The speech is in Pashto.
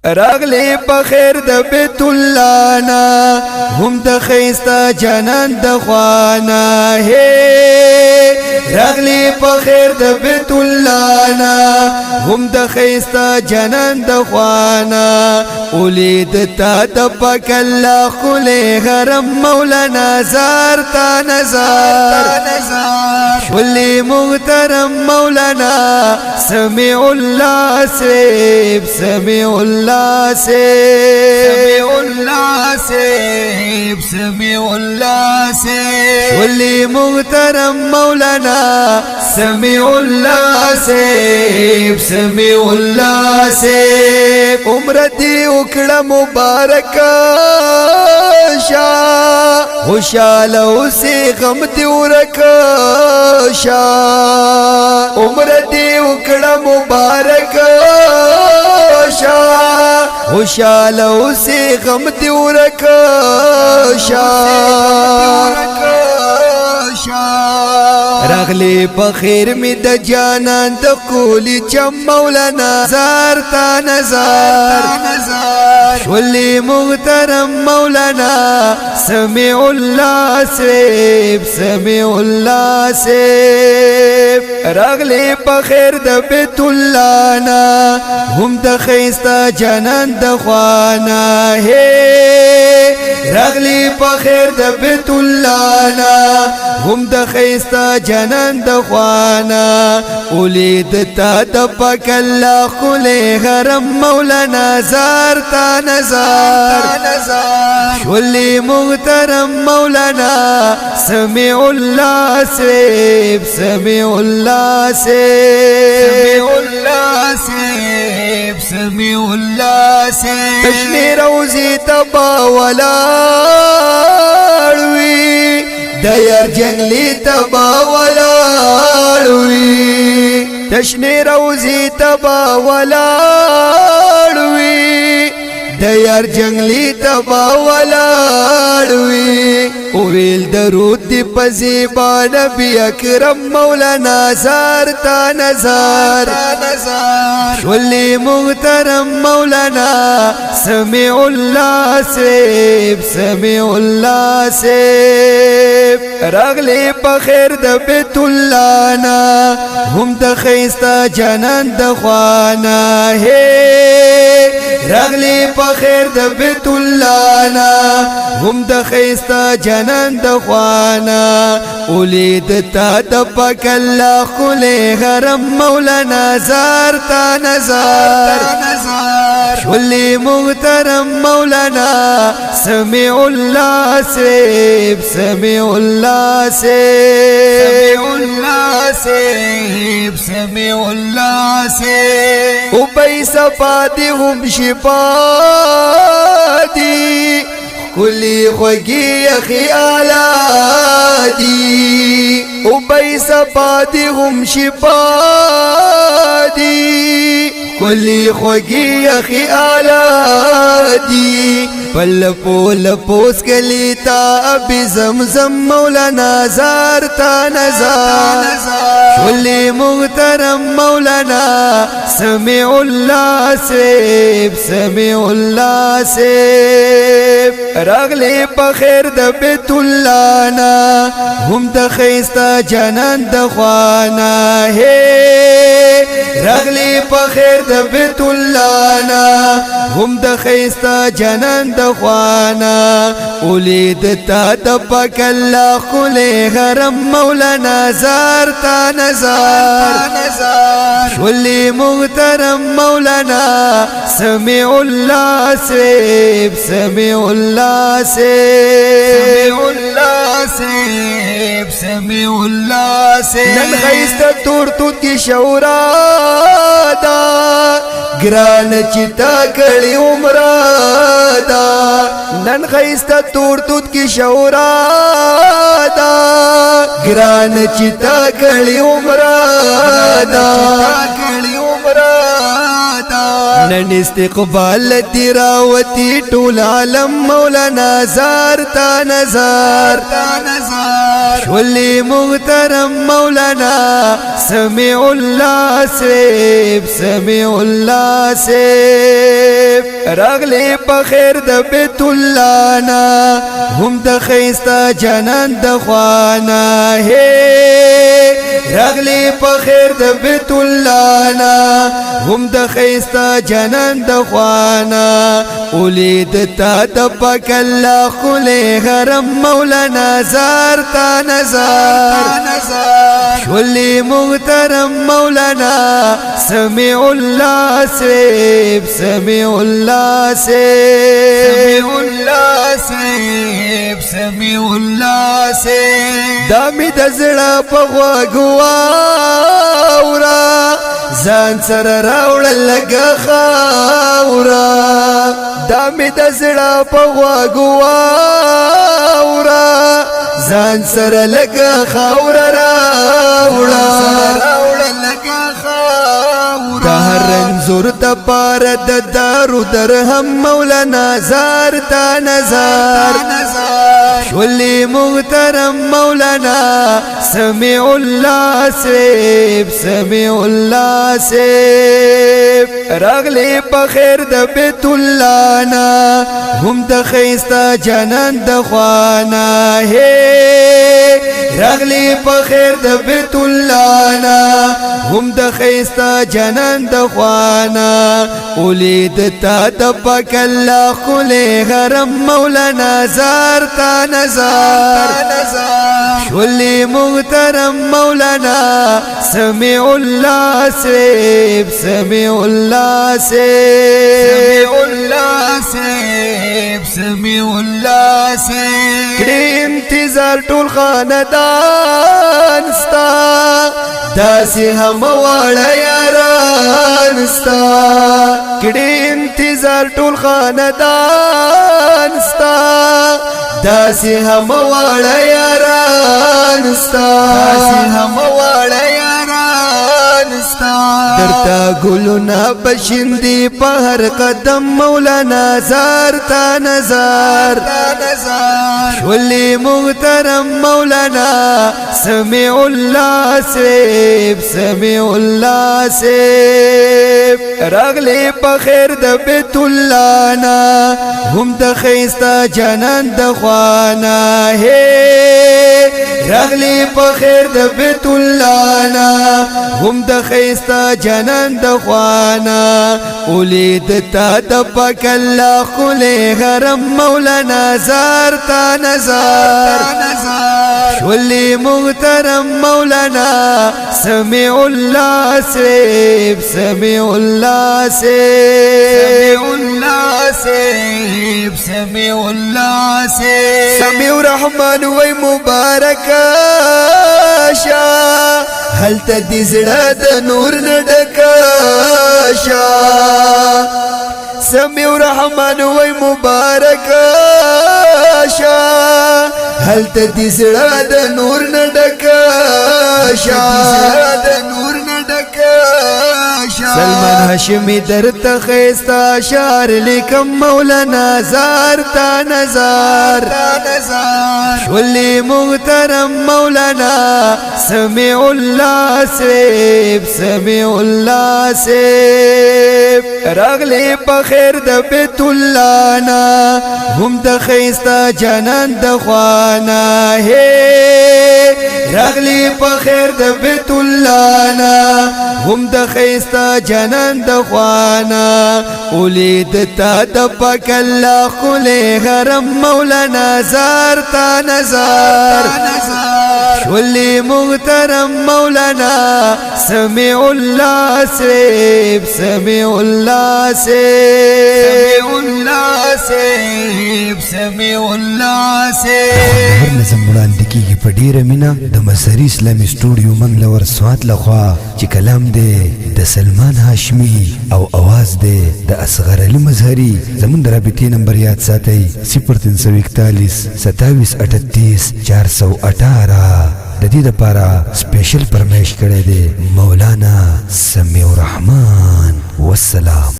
راغلی بخیر د بیت الله نا هم د خیستا جنان د خوانا ہے راغلی بخیر د بیت الله نا هم د خیستا جنان د خوانا اولید تا د پاک الله خله حرم مولانا زار تا نزار شلی محترم مولانا سمیع الله سیب سمیع الله سمیع الله سیب سمیع الله سیب شلی محترم مولانا سمیع الله سیب سمیع الله سیب عمر دی وکړه مبارک شا خوشاله اوسې غم دی ورک شا عمر دی وکړه مبارک شا خوشاله اوسې غم دی ورک شا راغلی بخیر می د جانان د کولی چم مولانا زار تا نزار شلی محترم مولانا سمیع الله سیب سمیع الله سیب راغلی بخیر د بیت الله نا هم د خیستا جانان د خوانا ہے راغلی بخیر د بیت الله نا هم د خیستا جنان د خوانا اولید تا د پاک الله خله حرم مولانا زار تا نزار شلی محترم مولانا سمیع الله سیب سمیع الله سیب سمیع الله سیب تشنی روزی تبا ولاړوي د یار جنگلی تبا ولاړوي تشنی روزی تبا ولاړوي د یار جنگلی تبا ولاړوي ویل درود دی پزیبا نبی اکرم مولانا زار تا نزار شلی محترم مولانا سمیع الله سیب سمیع الله سیب راغلی بخیر د بیت الله نا هم د خیستا جنان د خوانا ہے راغلی بخیر د بیت الله نا هم د خیستا جنان د خوانا اولید تا د پاک الله خله حرم مولانا زار تا نزار شلی محترم مولانا سمیع الله سیب سمیع الله سیب سمیع الله سیب او بی صفاتی هم شفادی کلی خوگی خیالادی او بی صفاتی هم شفادی کلی خوگی خیالادی پل پول پوس کلیتا ابی زمزم مولانا زار تا نزار شلی محترم مولانا سمیع الله سیب سمیع الله سیب راغلی بخیر د بیت الله نا هم د خیستا جنان د خوانا ہے راغلی بخیر د بیت الله نا هم د خیستا جنان د خوانا اولید تا د پاک الله خله حرم مولانا زار تا نزار شلی محترم مولانا سمیع الله سیب سمیع الله سیب سمیع الله سیب نن خیستا تور توت کی شورا دا گران چتا کړي عمره دا نن خیستا تور توت کی شورا دا گران چتا کړي عمره دا نن استقبال تراوتی ټول عالم مولانا زار تا نزار شلی محترم مولانا سمیع الله سیب سمیع الله سیب راغلی په خیر د بیت الله نا هم د خیستا جنان د خوانا راغلی په خیر د بیت الله نا هم د خیستا جنان د خوانا اولید تا د پاک الله خله حرم مولانا زار تا نظر شولی محترم مولانا سمیع الله سیب سمیع الله سیب سمیع الله سیب دامی د زړه په غوږ واورا ځان سره راوړل لږه خاورا دامی د زړه په غوږ واورا ځان سره لږه خاوره راوړه د هر رنځور دپاره د دارو درهم مولانا زار تا نظر شولی محترم مولانا سمیع الله سیب سمیع الله سیب راغلی په خیر د بیت الله نا هم د خیستا جنان د خوانا راغلی په خیر د بیت الله نا هم د خیستا جنان د خوانا اولید تا د پاک الله خله حرم مولانا زار تا نظر شولی محترم مولانا سمیع الله سیب سمیع الله سیب سمیع الله سیب کړي انتظار ټول خاندان ستا داسې هم واړه یاران ستا کړي انتظار ټول خاندان ستا داسې هم واړه یاران ستا درتا گلونا بشندی په هر قدم مولانا زار تا نظر شولی محترم مولانا سمیع الله سیب سمیع الله سیب راغلی په خیر د بیت الله نا هم د خیستا جنان د خوانا راغلی په خیر د بیت الله نا هم د خیستا جنان د خوانا اولید تا د پاک الله خله حرم مولانا زار تا نظر شولی محترم مولانا سمیع الله سیب سمیع الله سیب سمیع الله سمیع رحمان وی مبارک شا هل ته دې زړه د نور نه ډکه شا سمیع رحمان وی مبارک شا هل ته دې زړه د نور نه ډکه شا سلمان هاشمی درته خیستا شعر لیکم مولانا زار تا نظر شولی محترم مولانا سمیع الله سیب سمیع الله سیب راغلی په خیر د بیت الله نا هم د خیستا جنان د خوانا راغلی په خیر د بیت الله نا هم د خیستا جنان د خوانا اولید تا د پاک الله خله حرم مولانا زار تا نظر شولی محترم مولانا سمیع الله سیب سمیع الله سیب سمیع الله سیب هر نظم وړاندې کیږي په ډیره مینا د مظهري اسلامي سټوډیو منګلور سوات لخوا چې کلام دی د سلمان هاشمی او आवाज دی د اصغر علي مظهري زمون د رابطې نمبر یاد ساتئ 0341 2738 418 د دې لپاره سپیشل پرمیش کړی دی مولانا سمیع الرحمن والسلام.